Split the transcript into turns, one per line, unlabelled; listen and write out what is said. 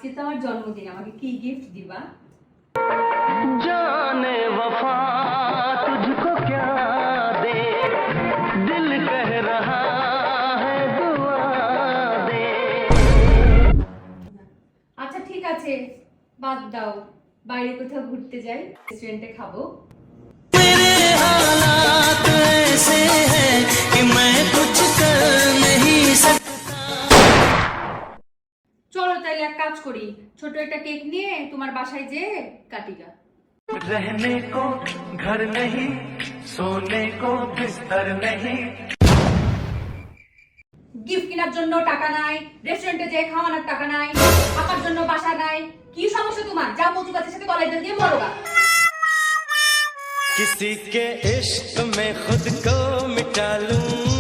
আজকে তো আমার জন্মদিন, আমাকে কি গিফট দিবা?
जाने वफा तुझको क्या दे दिल कह रहा है दुआ दे।
আচ্ছা ঠিক আছে, বাদ দাও, বাইরে কোথাও ঘুরতে যাই, রেস্টুরেন্টে খাবো।
मेरे हालात ऐसे हैं कि मैं कुछ कर नहीं सकता।
চলো তাইলে এক কাজ করি, ছোট একটা কেক নিয়ে তোমার বাসায় যেয়ে কাটিগা।
रहने को घर नहीं सोने को बिस्तर नहीं।
গিফট কেনার জন্য টাকা নাই, রেস্টুরেন্টে যেয়ে খাওয়ানোর টাকা নাই, থাকার জন্য বাসা নাই, কি সমস্যা তোমার? যা বলছো তাদের সাথে গলায় দিয়ে মরোগা।
किसी के इश्क में खुद को मिटा लूं